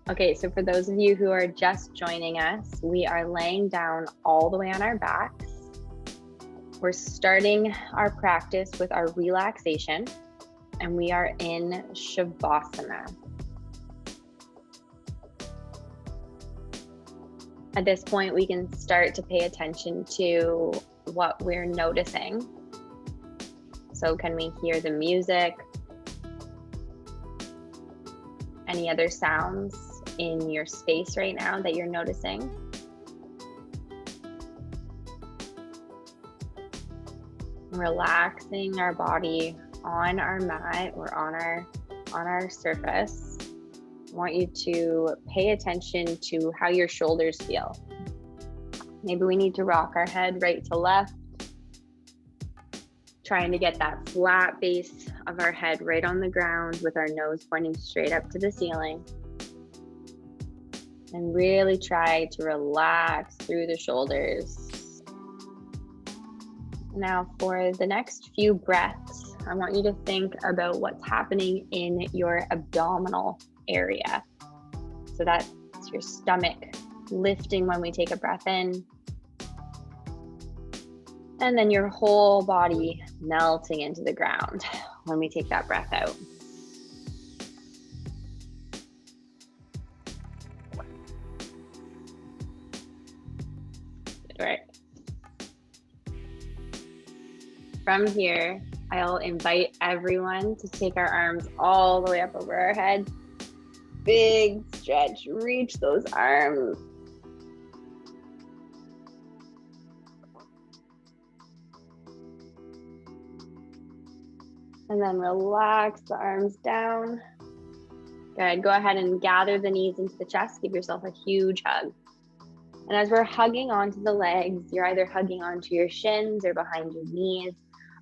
Okay, so for those of you who are just joining us, we are laying down all the way on our backs. We're starting our practice with our relaxation, and we are in Shavasana. At this point, we can start to pay attention to what we're noticing. So can we hear the music? Any other sounds in your space right now that you're noticing? Relaxing our body on our mat or on our surface. I want you to pay attention to how your shoulders feel. Maybe we need to rock our head right to left, trying to get that flat base of our head right on the ground with our nose pointing straight up to the ceiling. And really try to relax through the shoulders. Now for the next few breaths, I want you to think about what's happening in your abdominal area. So that's your stomach lifting when we take a breath in. And then your whole body melting into the ground when we take that breath out. All right. From here, I'll invite everyone to take our arms all the way up over our head. Big stretch, reach those arms. And then relax the arms down. Good, go ahead and gather the knees into the chest, give yourself a huge hug. And as we're hugging onto the legs, you're either hugging onto your shins or behind your knees.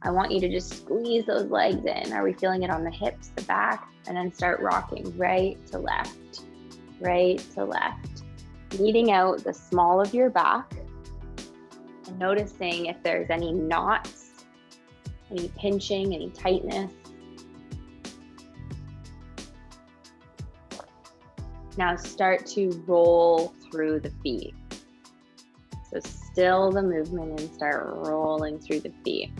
I want you to just squeeze those legs in. Are we feeling it on the hips, the back? And then start rocking right to left, leading out the small of your back and noticing if there's any knots, any pinching, any tightness. Now start to roll through the feet. So still the movement and start rolling through the feet.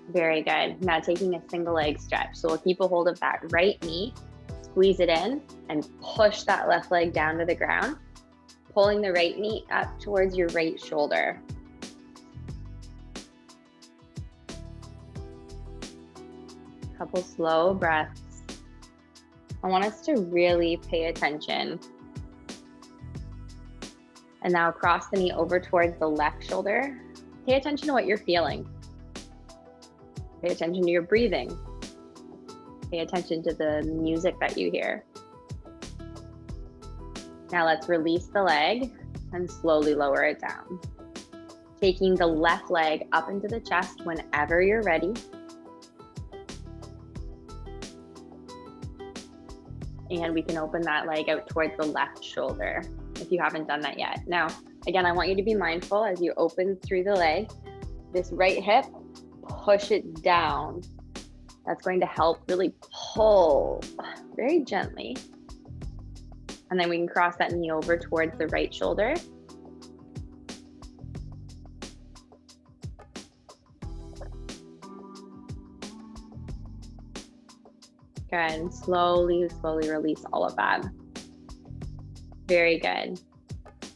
Very good. Now taking a single leg stretch. So we'll keep a hold of that right knee, squeeze it in, and push that left leg down to the ground, pulling the right knee up towards your right shoulder. Couple slow breaths. I want us to really pay attention. And now cross the knee over towards the left shoulder. Pay attention to what you're feeling. Pay attention to your breathing. Pay attention to the music that you hear. Now let's release the leg and slowly lower it down. Taking the left leg up into the chest whenever you're ready. And we can open that leg out towards the left shoulder if you haven't done that yet. Now, again, I want you to be mindful as you open through the leg, this right hip, push it down. That's going to help really pull very gently. And then we can cross that knee over towards the right shoulder. Good, and slowly release all of that. Very good.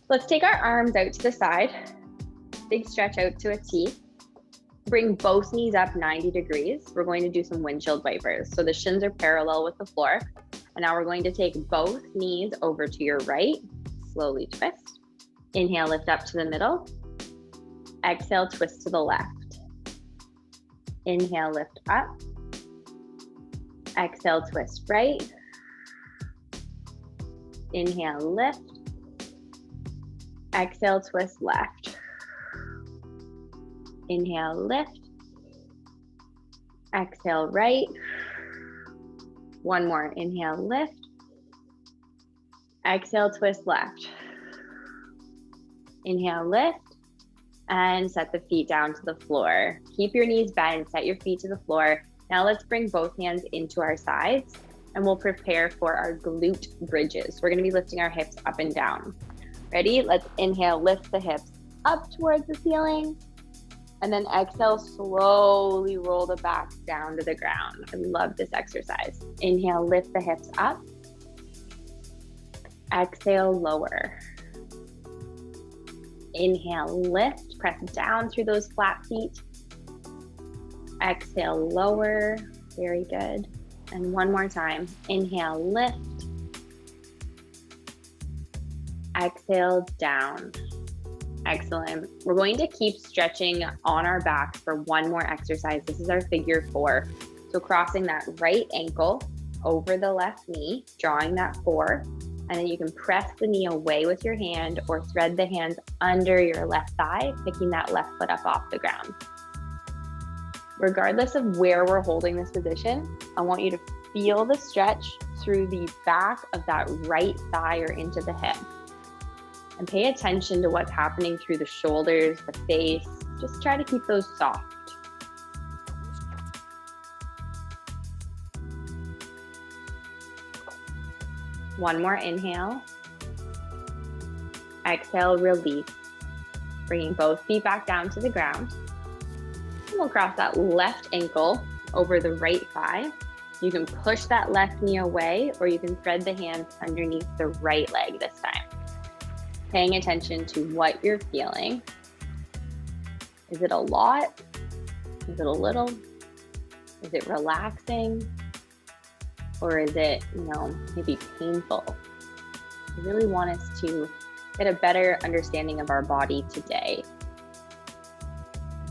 Let's take our arms out to the side. Big stretch out to a T. Bring both knees up 90 degrees. We're going to do some windshield wipers. So the shins are parallel with the floor. And now we're going to take both knees over to your right. Slowly twist. Inhale, lift up to the middle. Exhale, twist to the left. Inhale, lift up. Exhale, twist right. Inhale, lift. Exhale, twist left. Inhale, lift. Exhale, right. One more. Inhale, lift. Exhale, twist left. Inhale, lift. And set the feet down to the floor. Keep your knees bent, set your feet to the floor. Now let's bring both hands into our sides and we'll prepare for our glute bridges. We're gonna be lifting our hips up and down. Ready? Let's inhale, lift the hips up towards the ceiling, and then exhale, slowly roll the back down to the ground. I love this exercise. Inhale, lift the hips up. Exhale, lower. Inhale, lift, press down through those flat feet. Exhale, lower. Very good. And one more time. Inhale, lift. Exhale, down. Excellent. We're going to keep stretching on our backs for one more exercise. This is our figure 4. So crossing that right ankle over the left knee, drawing that 4, and then you can press the knee away with your hand or thread the hands under your left thigh, picking that left foot up off the ground. Regardless of where we're holding this position, I want you to feel the stretch through the back of that right thigh or into the hip. And pay attention to what's happening through the shoulders, the face. Just try to keep those soft. One more inhale. Exhale, release. Bringing both feet back down to the ground. And we'll cross that left ankle over the right thigh. You can push that left knee away, or you can thread the hands underneath the right leg this time. Paying attention to what you're feeling. Is it a lot? Is it a little? Is it relaxing? Or is it, maybe painful? I really want us to get a better understanding of our body today.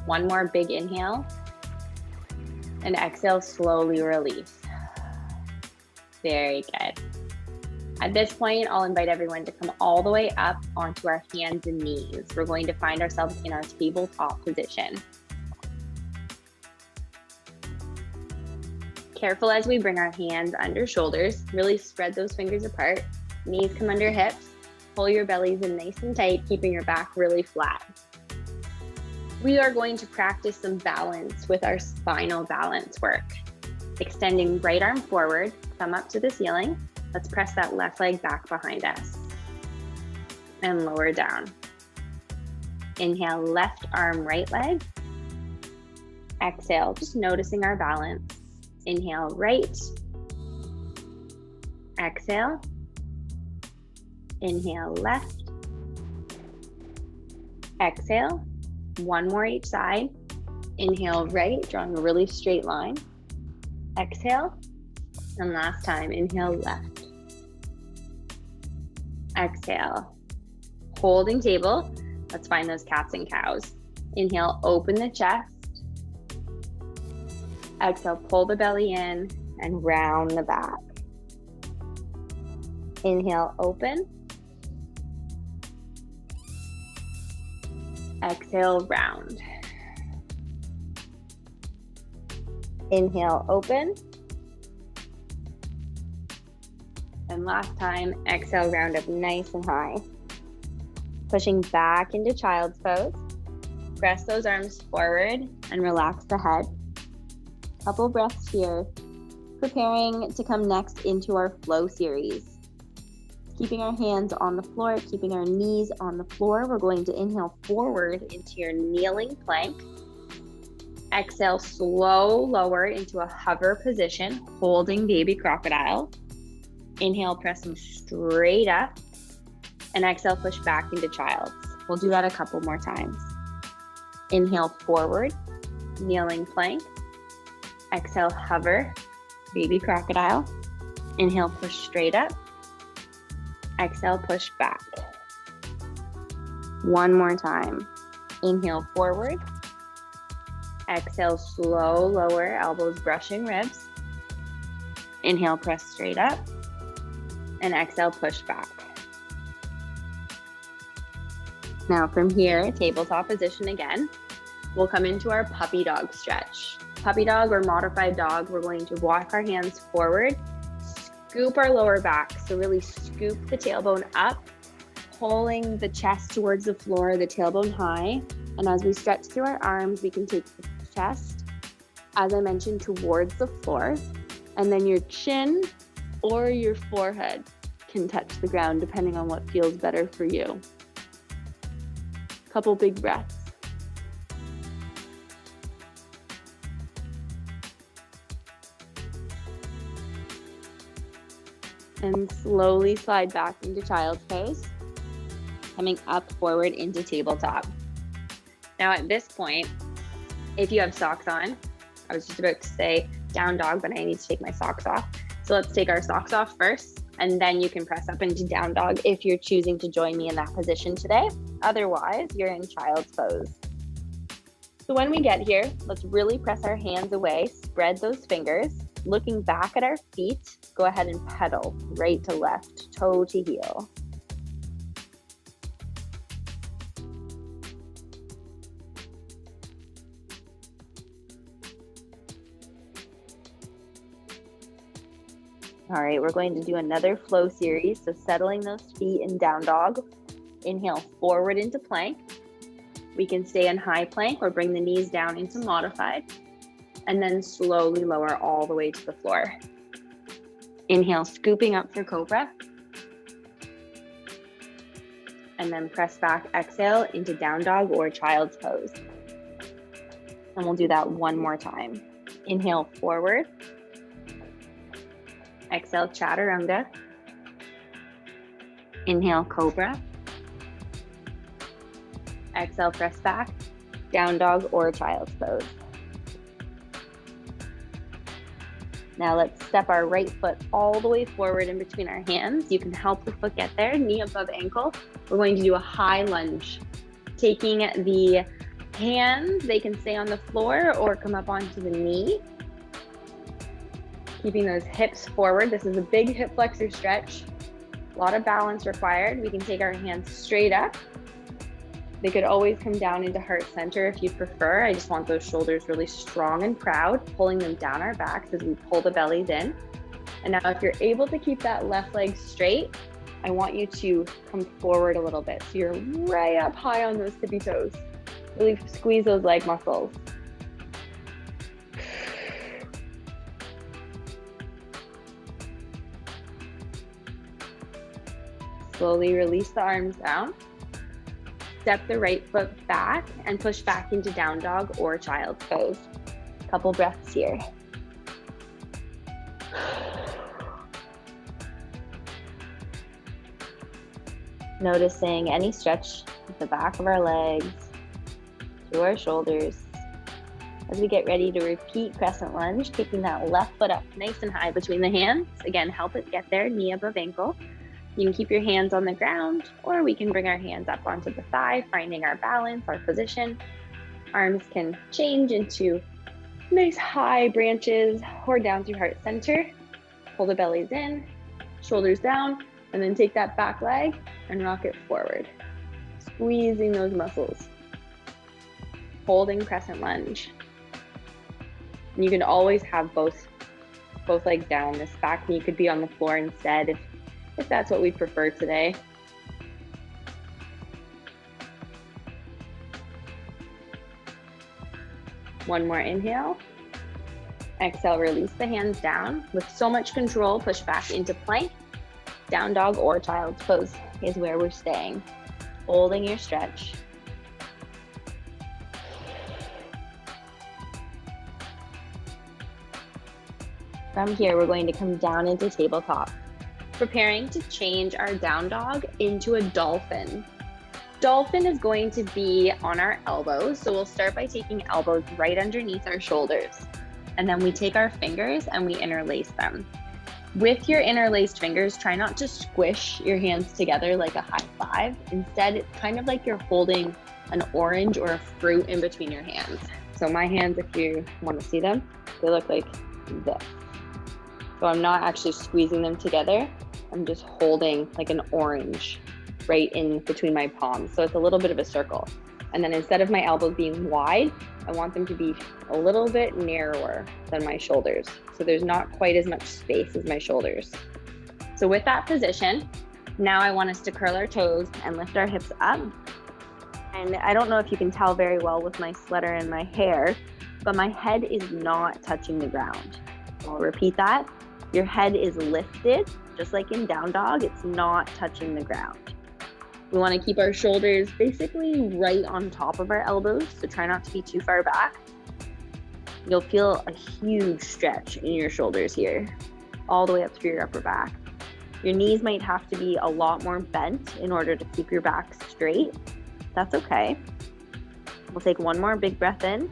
One more big inhale. And exhale, slowly release. Very good. At this point, I'll invite everyone to come all the way up onto our hands and knees. We're going to find ourselves in our tabletop position. Careful as we bring our hands under shoulders. Really spread those fingers apart. Knees come under hips. Pull your bellies in nice and tight, keeping your back really flat. We are going to practice some balance with our spinal balance work. Extending right arm forward, thumb up to the ceiling. Let's press that left leg back behind us and lower down. Inhale, left arm, right leg. Exhale, just noticing our balance. Inhale, right. Exhale. Inhale, left. Exhale. One more each side. Inhale, right, drawing a really straight line. Exhale. And last time, inhale, left. Exhale. Holding table. Let's find those cats and cows. Inhale, open the chest. Exhale, pull the belly in and round the back. Inhale, open. Exhale, round. Inhale, open. And last time, exhale, round up nice and high. Pushing back into child's pose. Press those arms forward and relax the head. Couple breaths here. Preparing to come next into our flow series. Keeping our hands on the floor, keeping our knees on the floor. We're going to inhale forward into your kneeling plank. Exhale, slow lower into a hover position, holding baby crocodile. Inhale, pressing straight up. And exhale, push back into child's. We'll do that a couple more times. Inhale forward, kneeling plank. Exhale, hover, baby crocodile. Inhale, push straight up. Exhale, push back. One more time. Inhale forward. Exhale, slow lower, elbows brushing ribs. Inhale, press straight up. And exhale, push back. Now from here, tabletop position again. We'll come into our puppy dog stretch. Puppy dog or modified dog, we're going to walk our hands forward, scoop our lower back. So really scoop the tailbone up, pulling the chest towards the floor, the tailbone high. And as we stretch through our arms, we can take the chest, as I mentioned, towards the floor. And then your chin or your forehead can touch the ground depending on what feels better for you. Couple big breaths. And slowly slide back into child's pose, coming up forward into tabletop. Now at this point, if you have socks on, I was just about to say down dog, but I need to take my socks off. So let's take our socks off first, and then you can press up into down dog if you're choosing to join me in that position today. Otherwise, you're in child's pose. So when we get here, let's really press our hands away, spread those fingers. Looking back at our feet, go ahead and pedal right to left, toe to heel. All right, we're going to do another flow series. So settling those feet in down dog. Inhale forward into plank. We can stay in high plank or bring the knees down into modified. And then slowly lower all the way to the floor. Inhale, scooping up for cobra. And then press back, exhale into down dog or child's pose. And we'll do that one more time. Inhale forward. Exhale, chaturanga. Inhale, cobra. Exhale, press back, down dog or child's pose. Now let's step our right foot all the way forward in between our hands. You can help the foot get there, knee above ankle. We're going to do a high lunge. Taking the hands, they can stay on the floor or come up onto the knee. Keeping those hips forward. This is a big hip flexor stretch. A lot of balance required. We can take our hands straight up. They could always come down into heart center if you prefer. I just want those shoulders really strong and proud, pulling them down our backs as we pull the bellies in. And now if you're able to keep that left leg straight, I want you to come forward a little bit. So you're right up high on those tippy toes. Really squeeze those leg muscles. Slowly release the arms down. Step the right foot back and push back into down dog or child's pose. Couple breaths here. Noticing any stretch at the back of our legs, through our shoulders. As we get ready to repeat crescent lunge, kicking that left foot up nice and high between the hands. Again, help it get there, knee above ankle. You can keep your hands on the ground, or we can bring our hands up onto the thigh, finding our balance, our position. Arms can change into nice high branches or down through heart center. Pull the bellies in, shoulders down, and then take that back leg and rock it forward. Squeezing those muscles. Holding crescent lunge. And you can always have both legs down. This back knee could be on the floor instead if that's what we prefer today. One more inhale. Exhale, release the hands down. With so much control, push back into plank. Down dog or child's pose is where we're staying. Holding your stretch. From here, we're going to come down into tabletop. Preparing to change our down dog into a dolphin. Dolphin is going to be on our elbows. So we'll start by taking elbows right underneath our shoulders. And then we take our fingers and we interlace them. With your interlaced fingers, try not to squish your hands together like a high five. Instead, it's kind of like you're holding an orange or a fruit in between your hands. So my hands, if you want to see them, they look like this. So I'm not actually squeezing them together. I'm just holding like an orange right in between my palms. So it's a little bit of a circle. And then instead of my elbows being wide, I want them to be a little bit narrower than my shoulders. So there's not quite as much space as my shoulders. So with that position, now I want us to curl our toes and lift our hips up. And I don't know if you can tell very well with my sweater and my hair, but my head is not touching the ground. So I'll repeat that. Your head is lifted, just like in down dog, it's not touching the ground. We want to keep our shoulders basically right on top of our elbows, so try not to be too far back. You'll feel a huge stretch in your shoulders here, all the way up through your upper back. Your knees might have to be a lot more bent in order to keep your back straight. That's okay. We'll take one more big breath in,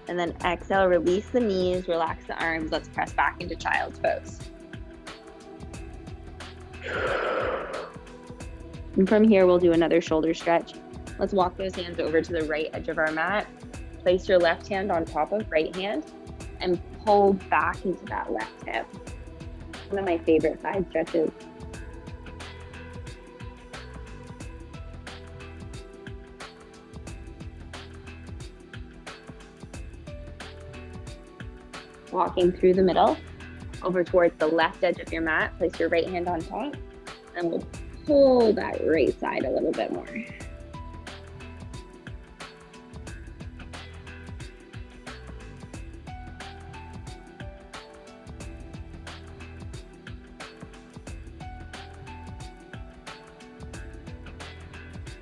and then exhale, release the knees, relax the arms. Let's press back into child's pose. And from here, we'll do another shoulder stretch. Let's walk those hands over to the right edge of our mat. Place your left hand on top of right hand and pull back into that left hip. One of my favorite side stretches. Walking through the middle, over towards the left edge of your mat. Place your right hand on top, and we'll pull that right side a little bit more.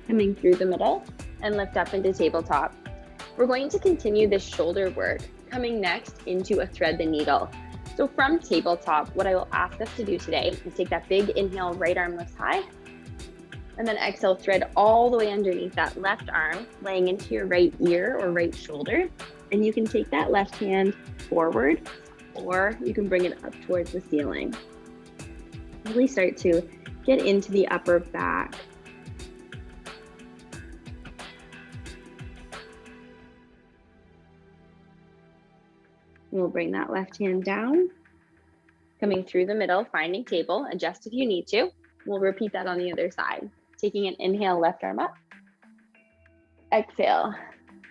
Coming through the middle and lift up into tabletop. We're going to continue this shoulder work, coming next into a thread the needle. So from tabletop, what I will ask us to do today is take that big inhale, right arm lifts high, and then exhale, thread all the way underneath that left arm, laying into your right ear or right shoulder. And you can take that left hand forward, or you can bring it up towards the ceiling. Really start to get into the upper back. We'll bring that left hand down, coming through the middle, finding table, adjust if you need to. We'll repeat that on the other side. Taking an inhale, left arm up. Exhale.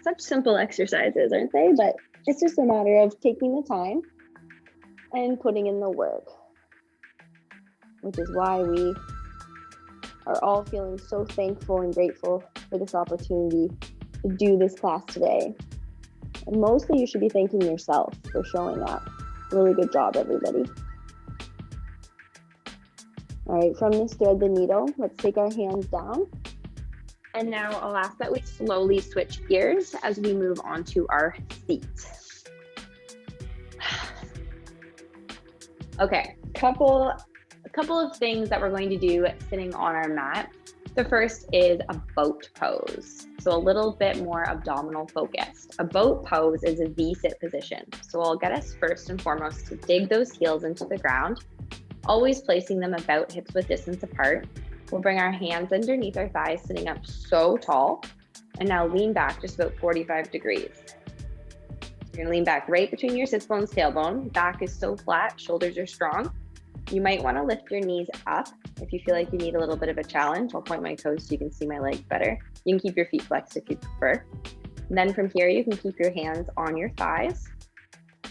Such simple exercises, aren't they? But it's just a matter of taking the time and putting in the work, which is why we are all feeling so thankful and grateful for this opportunity to do this class today. And mostly you should be thanking yourself for showing up. Really good job, everybody. All right, from this thread the needle, let's take our hands down. And now I'll ask that we slowly switch gears as we move on to our seat. Okay, a couple of things that we're going to do sitting on our mat. The first is a boat pose. So a little bit more abdominal focused. A boat pose is a V-sit position. So I'll get us first and foremost to dig those heels into the ground, always placing them about hips width distance apart. We'll bring our hands underneath our thighs, sitting up so tall, and now lean back just about 45 degrees. You're gonna lean back right between your sits bones, tailbone. Back is so flat, shoulders are strong. You might wanna lift your knees up if you feel like you need a little bit of a challenge. I'll point my toes so you can see my legs better. You can keep your feet flexed if you prefer. And then from here, you can keep your hands on your thighs.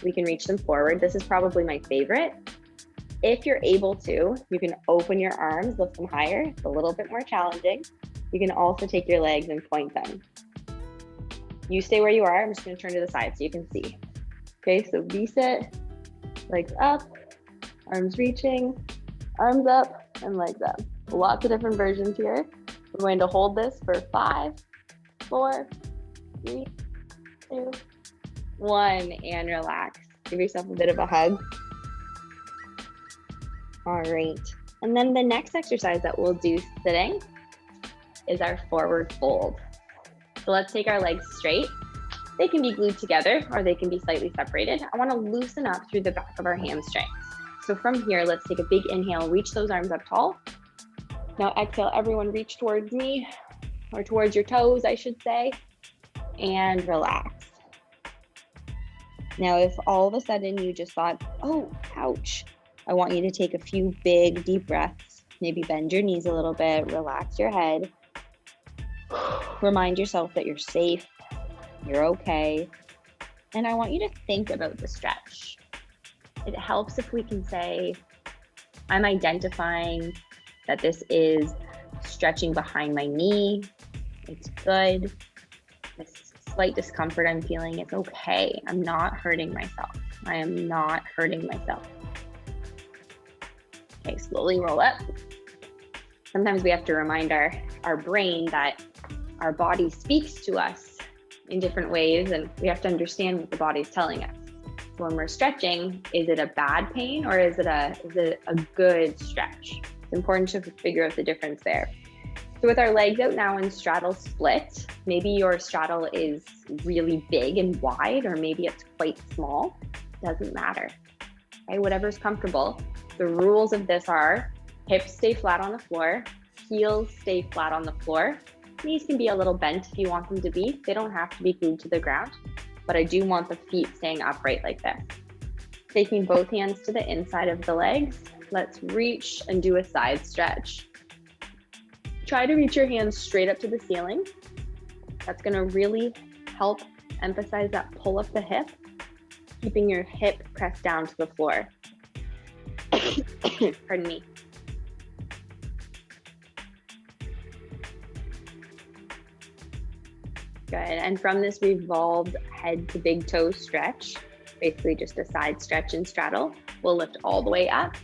We can reach them forward. This is probably my favorite. If you're able to, you can open your arms, lift them higher. It's a little bit more challenging. You can also take your legs and point them. You stay where you are. I'm just gonna turn to the side so you can see. Okay, so V-sit, legs up, arms reaching, arms up, and legs up. Lots of different versions here. We're going to hold this for 5, 4, 3, 2, 1, and relax. Give yourself a bit of a hug. All right. And then the next exercise that we'll do sitting is our forward fold. So let's take our legs straight. They can be glued together or they can be slightly separated. I want to loosen up through the back of our hamstrings. So from here, let's take a big inhale, reach those arms up tall. Now exhale, everyone reach towards me, or towards your toes, I should say, and relax. Now, if all of a sudden you just thought, oh, ouch, I want you to take a few big, deep breaths, maybe bend your knees a little bit, relax your head. Remind yourself that you're safe, you're okay. And I want you to think about the stretch. It helps if we can say, I'm identifying that this is stretching behind my knee. It's good. This slight discomfort I'm feeling, it's okay. I'm not hurting myself. I am not hurting myself. Okay, slowly roll up. Sometimes we have to remind our brain that our body speaks to us in different ways, and we have to understand what the body's telling us. So when we're stretching, is it a bad pain or is it a good stretch? It's important to figure out the difference there. So with our legs out now in straddle split, maybe your straddle is really big and wide, or maybe it's quite small. Doesn't matter. Okay, whatever's comfortable. The rules of this are hips stay flat on the floor, heels stay flat on the floor. Knees can be a little bent if you want them to be. They don't have to be glued to the ground, but I do want the feet staying upright like this. Taking both hands to the inside of the legs, let's reach and do a side stretch. Try to reach your hands straight up to the ceiling. That's gonna really help emphasize that pull up the hip, keeping your hip pressed down to the floor. Pardon me. Good, and from this revolved head to big toe stretch, basically just a side stretch and straddle, we'll lift all the way up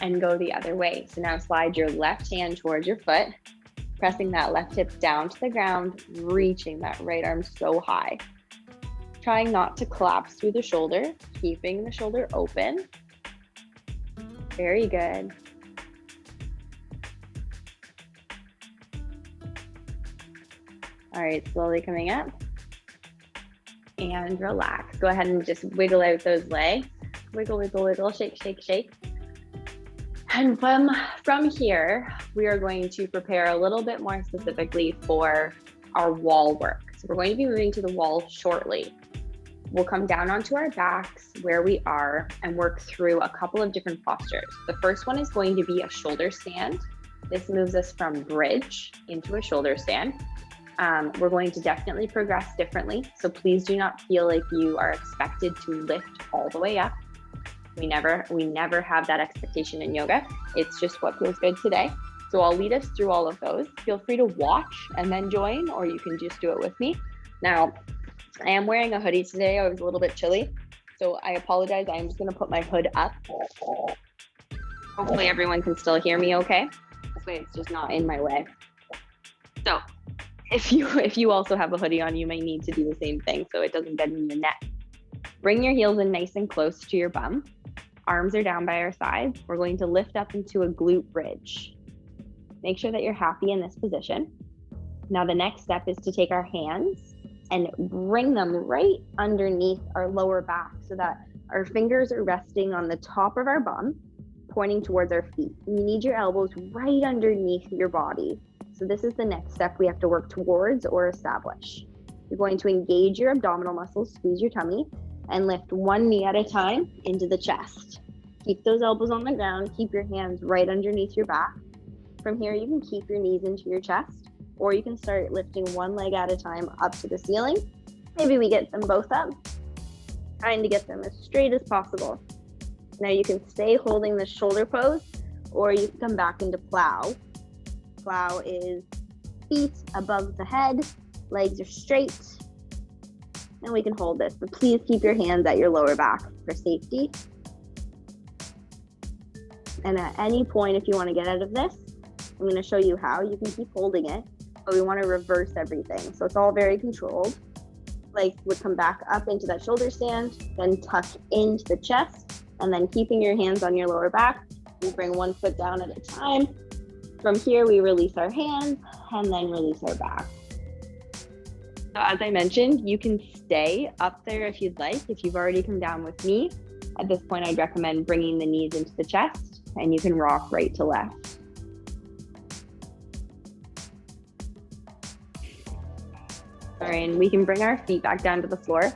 and go the other way. So now slide your left hand towards your foot, pressing that left hip down to the ground, reaching that right arm so high. Trying not to collapse through the shoulder, keeping the shoulder open. Very good. All right, slowly coming up and relax. Go ahead and just wiggle out those legs. Wiggle, wiggle, wiggle, shake, shake, shake. And from here, we are going to prepare a little bit more specifically for our wall work. So we're going to be moving to the wall shortly. We'll come down onto our backs where we are and work through a couple of different postures. The first one is going to be a shoulder stand. This moves us from bridge into a shoulder stand. We're going to definitely progress differently. So please do not feel like you are expected to lift all the way up. We never have that expectation in yoga. It's just what feels good today. So I'll lead us through all of those. Feel free to watch and then join, or you can just do it with me. Now, I am wearing a hoodie today. I was a little bit chilly, so I apologize. I'm just gonna put my hood up. Hopefully everyone can still hear me okay. This way it's just not in my way. So if you also have a hoodie on, you may need to do the same thing so it doesn't get in your neck. Bring your heels in nice and close to your bum. Arms are down by our sides. We're going to lift up into a glute bridge. Make sure that you're happy in this position. Now the next step is to take our hands and bring them right underneath our lower back so that our fingers are resting on the top of our bum, pointing towards our feet. You need your elbows right underneath your body. So this is the next step we have to work towards or establish. You're going to engage your abdominal muscles, squeeze your tummy, and lift one knee at a time into the chest. Keep those elbows on the ground, keep your hands right underneath your back. From here, you can keep your knees into your chest, or you can start lifting one leg at a time up to the ceiling. Maybe we get them both up, trying to get them as straight as possible. Now you can stay holding the shoulder pose, or you can come back into plow. Plow is feet above the head, legs are straight, and we can hold this, but please keep your hands at your lower back for safety. And at any point, if you want to get out of this, I'm going to show you how. You can keep holding it, but we want to reverse everything. So it's all very controlled. Legs would come back up into that shoulder stand, then tuck into the chest, and then keeping your hands on your lower back, we bring one foot down at a time. From here, we release our hands and then release our back. So as I mentioned, you can stay up there if you'd like. If you've already come down with me, at this point, I'd recommend bringing the knees into the chest, and you can rock right to left. All right, and we can bring our feet back down to the floor.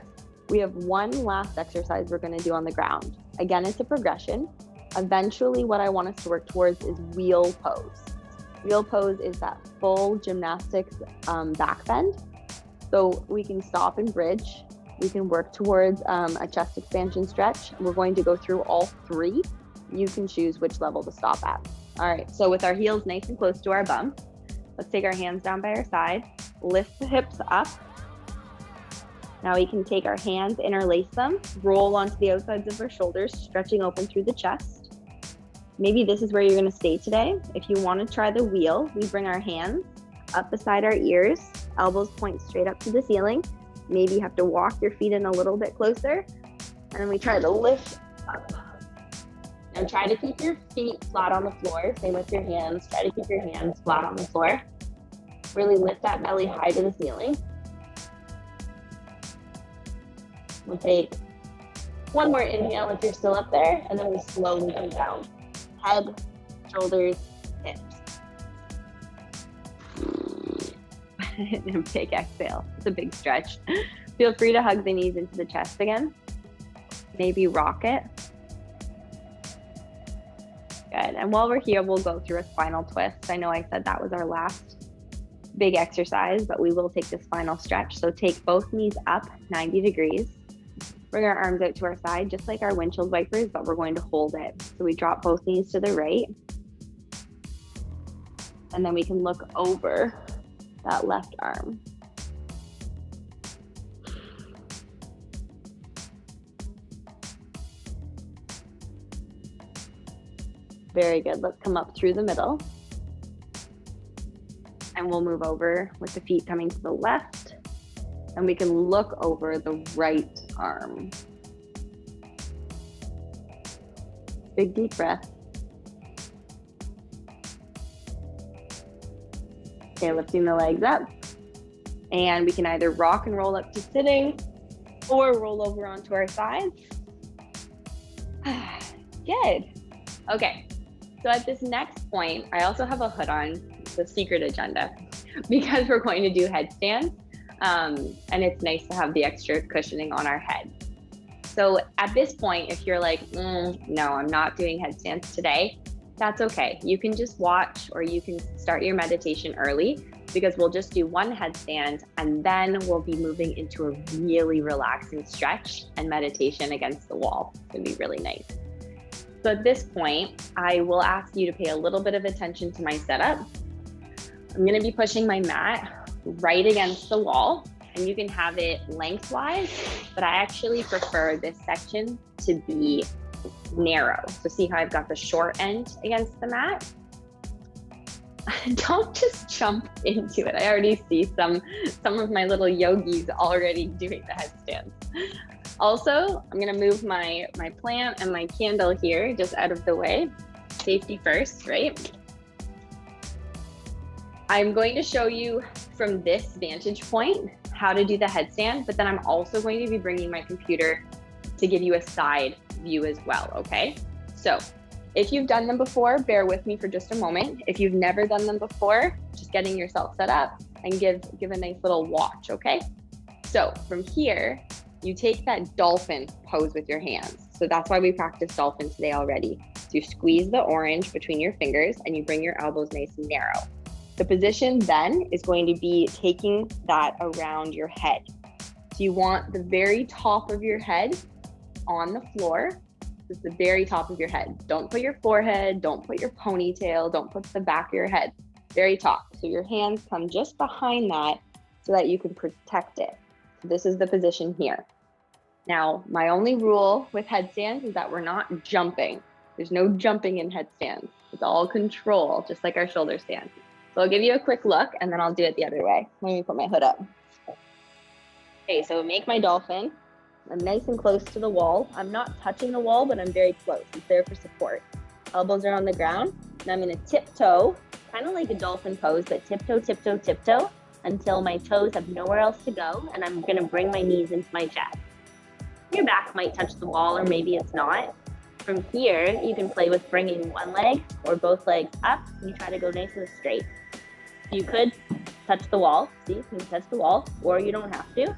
We have one last exercise we're going to do on the ground. Again, it's a progression. Eventually, what I want us to work towards is wheel pose. Wheel pose is that full gymnastics back bend. So we can stop and bridge. We can work towards a chest expansion stretch. We're going to go through all three. You can choose which level to stop at. All right, so with our heels nice and close to our bum, let's take our hands down by our side, lift the hips up. Now we can take our hands, interlace them, roll onto the outsides of our shoulders, stretching open through the chest. Maybe this is where you're gonna stay today. If you wanna try the wheel, we bring our hands up beside our ears, elbows point straight up to the ceiling. Maybe you have to walk your feet in a little bit closer. And then we try to lift up. And try to keep your feet flat on the floor. Same with your hands. Try to keep your hands flat on the floor. Really lift that belly high to the ceiling. We'll take one more inhale if you're still up there, and then we slowly come down. Head, shoulders, hips. And a big exhale. It's a big stretch. Feel free to hug the knees into the chest again. Maybe rock it. Good. And while we're here, we'll go through a spinal twist. I know I said that was our last big exercise, but we will take this final stretch. So take both knees up 90 degrees. Bring our arms out to our side, just like our windshield wipers, but we're going to hold it. So we drop both knees to the right. And then we can look over that left arm. Very good. Let's come up through the middle. And we'll move over with the feet coming to the left. And we can look over the right arm. Big deep breath. Okay, lifting the legs up. And we can either rock and roll up to sitting or roll over onto our sides. Good. Okay. So at this next point, I also have a hood on, the secret agenda, because we're going to do headstands, and it's nice to have the extra cushioning on our head. So at this point, if you're like, no, I'm not doing headstands today, that's okay. You can just watch, or you can start your meditation early, because we'll just do one headstand and then we'll be moving into a really relaxing stretch and meditation against the wall. It's gonna be really nice. So at this point, I will ask you to pay a little bit of attention to my setup. I'm gonna be pushing my mat right against the wall, and you can have it lengthwise, but I actually prefer this section to be narrow. So see how I've got the short end against the mat? Don't just jump into it. I already see some of my little yogis already doing the headstands. Also, I'm gonna move my plant and my candle here just out of the way. Safety first, right? I'm going to show you from this vantage point how to do the headstand, but then I'm also going to be bringing my computer to give you a side view as well, okay? So if you've done them before, bear with me for just a moment. If you've never done them before, just getting yourself set up and give a nice little watch, okay? So from here, you take that dolphin pose with your hands. So that's why we practiced dolphin today already. So you squeeze the orange between your fingers and you bring your elbows nice and narrow. The position then is going to be taking that around your head. So you want the very top of your head on the floor. This is the very top of your head. Don't put your forehead, don't put your ponytail, don't put the back of your head. Very top. So your hands come just behind that so that you can protect it. This is the position here. Now, my only rule with headstands is that we're not jumping. There's no jumping in headstands. It's all control, just like our shoulder stand. So I'll give you a quick look and then I'll do it the other way. Let me put my hood up. Okay, so make my dolphin. I'm nice and close to the wall. I'm not touching the wall, but I'm very close. It's there for support. Elbows are on the ground. Now I'm gonna tiptoe, kind of like a dolphin pose, but tiptoe, tiptoe, tiptoe, until my toes have nowhere else to go, and I'm gonna bring my knees into my chest. Your back might touch the wall, or maybe it's not. From here, you can play with bringing one leg or both legs up, and you try to go nice and straight. You could touch the wall, see, you can touch the wall, or you don't have to.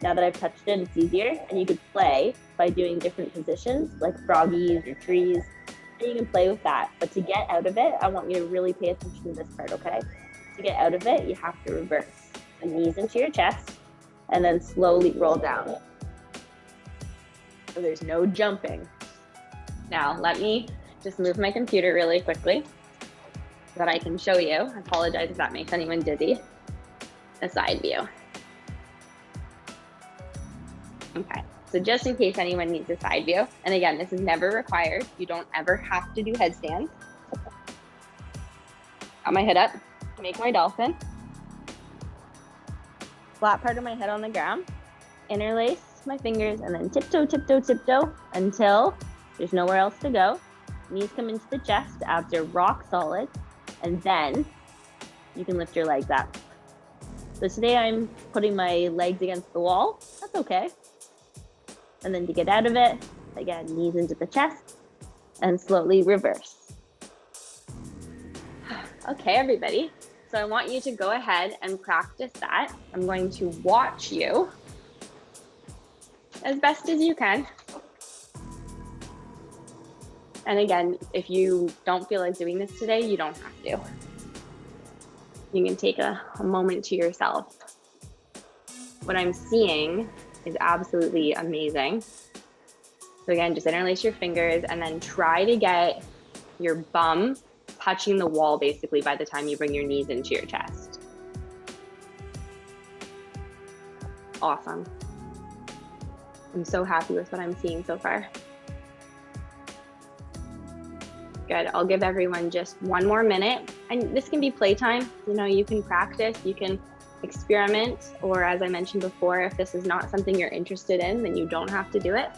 Now that I've touched it, it's easier, and you could play by doing different positions, like froggies or trees, and you can play with that. But to get out of it, I want you to really pay attention to this part, okay? To get out of it, you have to reverse. The knees into your chest, and then slowly roll down. So there's no jumping. Now, let me just move my computer really quickly so that I can show you. I apologize if that makes anyone dizzy. A side view. Okay, So just in case anyone needs a side view, and again, this is never required. You don't ever have to do headstands. Got my head up, make my dolphin. Flat part of my head on the ground, interlace my fingers, and then tiptoe, tiptoe, tiptoe until there's nowhere else to go. Knees come into the chest, abs are rock solid, and then you can lift your legs up. So today I'm putting my legs against the wall. That's okay. And then to get out of it, again, knees into the chest and slowly reverse. Okay, everybody. So I want you to go ahead and practice that. I'm going to watch you as best as you can. And again, if you don't feel like doing this today, you don't have to. You can take a moment to yourself. What I'm seeing is absolutely amazing. So again, just interlace your fingers and then try to get your bum touching the wall basically by the time you bring your knees into your chest. Awesome. I'm so happy with what I'm seeing so far. Good. I'll give everyone just one more minute. And this can be playtime. You know, you can practice, you can experiment, or as I mentioned before, if this is not something you're interested in, then you don't have to do it.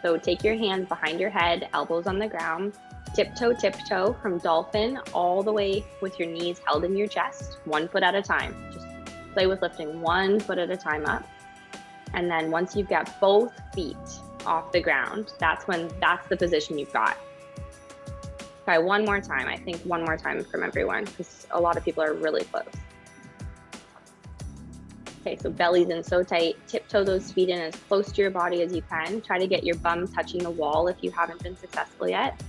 So take your hands behind your head, elbows on the ground, tiptoe, tiptoe from dolphin all the way with your knees held in your chest, 1 foot at a time. Just play with lifting 1 foot at a time up. And then once you've got both feet off the ground, that's the position you've got. Try one more time. I think one more time from everyone, because a lot of people are really close. Okay, so belly's in so tight. Tiptoe those feet in as close to your body as you can. Try to get your bum touching the wall if you haven't been successful yet.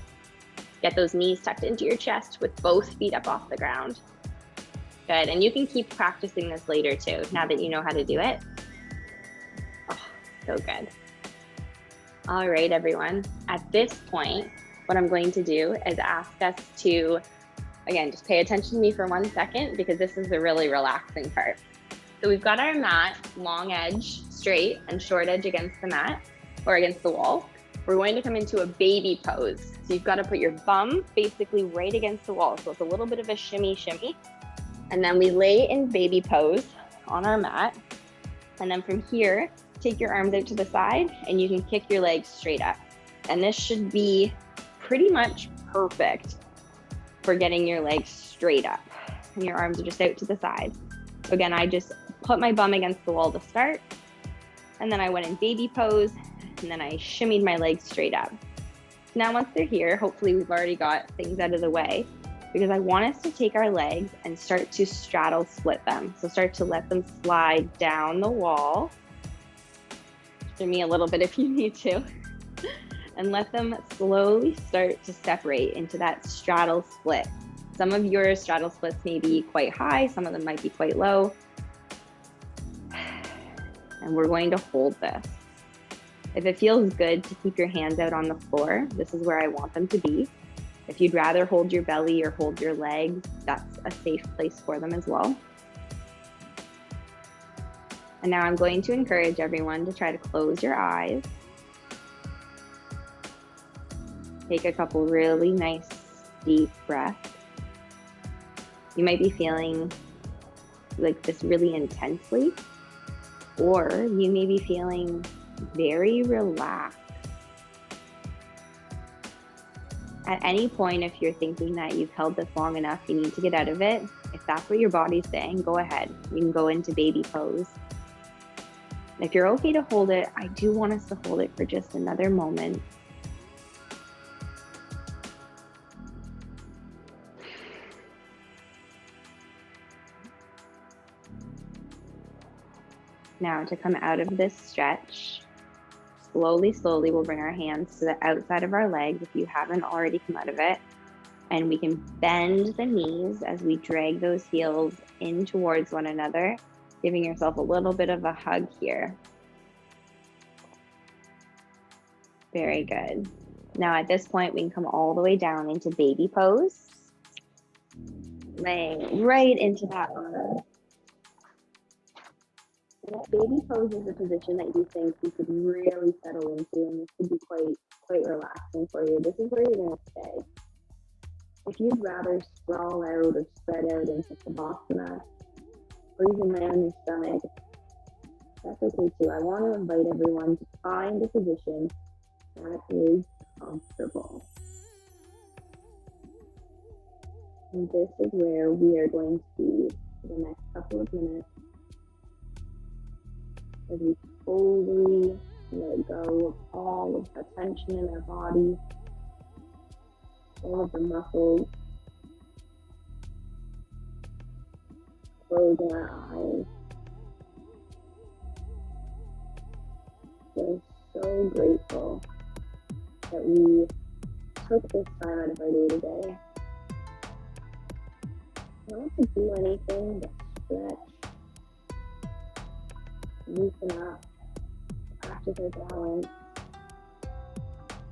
Get those knees tucked into your chest with both feet up off the ground. Good, and you can keep practicing this later too, now that you know how to do it. Oh, so good. All right, everyone. At this point, what I'm going to do is ask us to, again, just pay attention to me for 1 second, because this is the really relaxing part. So we've got our mat, long edge straight and short edge against the mat or against the wall. We're going to come into a baby pose. So you've got to put your bum basically right against the wall. So it's a little bit of a shimmy, shimmy. And then we lay in baby pose on our mat. And then from here, take your arms out to the side and you can kick your legs straight up. And this should be pretty much perfect for getting your legs straight up. And your arms are just out to the side. So again, I just put my bum against the wall to start. And then I went in baby pose. And then I shimmied my legs straight up. Now, once they're here, hopefully we've already got things out of the way, because I want us to take our legs and start to straddle split them. So start to let them slide down the wall. Shimmy a little bit if you need to. And let them slowly start to separate into that straddle split. Some of your straddle splits may be quite high, some of them might be quite low. And we're going to hold this. If it feels good to keep your hands out on the floor, this is where I want them to be. If you'd rather hold your belly or hold your legs, that's a safe place for them as well. And now I'm going to encourage everyone to try to close your eyes. Take a couple really nice, deep breaths. You might be feeling like this really intensely, or you may be feeling very relaxed. At any point, if you're thinking that you've held this long enough, you need to get out of it. If that's what your body's saying, go ahead. You can go into baby pose. If you're okay to hold it, I do want us to hold it for just another moment. Now, to come out of this stretch, slowly, we'll bring our hands to the outside of our legs if you haven't already come out of it. And we can bend the knees as we drag those heels in towards one another, giving yourself a little bit of a hug here. Very good. Now at this point, we can come all the way down into baby pose, laying right into that arm. Baby pose is a position that you think you could really settle into, and this could be quite relaxing for you. This is where you're going to stay. If you'd rather sprawl out or spread out into Savasana, or even lay on your stomach, that's okay too. I want to invite everyone to find a position that is comfortable. And this is where we are going to be for the next couple of minutes as we fully let go of all of the tension in our body, all of the muscles, closing our eyes. We're so grateful that we took this time out of our day today. Not to do anything but stretch, loosen up, practice our balance,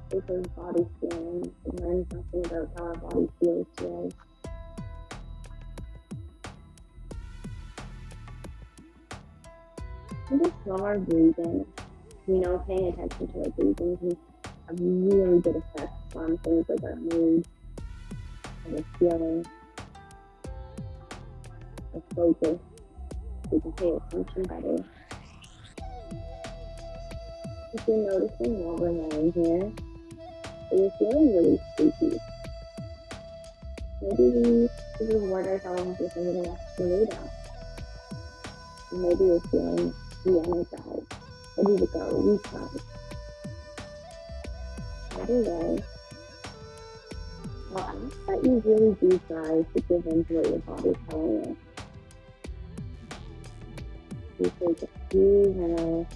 take those body scans, and learn something about how our body feels today. And just slow our breathing. We know paying attention to our breathing can have really good effects on things like our mood, and our feeling, our focus. We can pay attention better. If you're noticing while we're laying here that you're feeling really sleepy, maybe we should reward ourselves with a little extra lay down. And maybe you're feeling re-energized, ready to go, recharged. Either way, I'll ask that you really do try to give in to what your body's telling you. You take a few more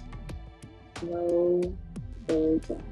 slow, full breaths.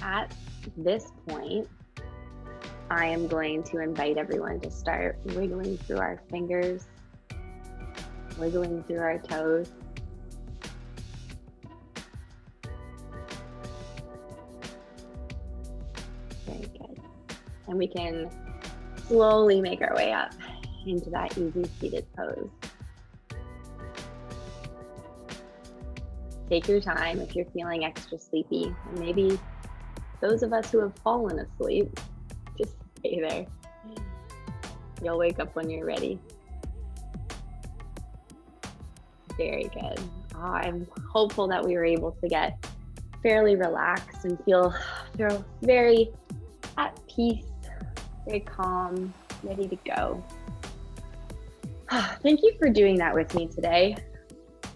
At this point, I am going to invite everyone to start wiggling through our fingers, wiggling through our toes. Very good. And we can slowly make our way up into that easy seated pose. Take your time if you're feeling extra sleepy, and maybe those of us who have fallen asleep, just stay there. You'll wake up when you're ready. Very good. I'm hopeful that we were able to get fairly relaxed and feel very at peace, very calm, ready to go. Thank you for doing that with me today.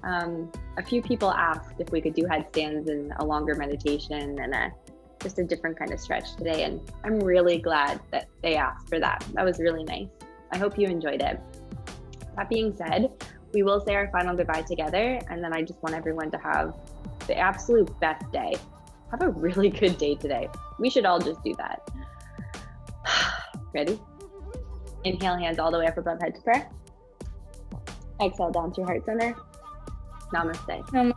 A few people asked if we could do headstands and a longer meditation and just a different kind of stretch today, and I'm really glad that they asked for that. That was really nice. I hope you enjoyed it. That being said, we will say our final goodbye together, and then I just want everyone to have the absolute best day. Have a really good day today. We should all just do that. Ready? Inhale, hands all the way up above head to prayer. Exhale down to your heart center. Namaste.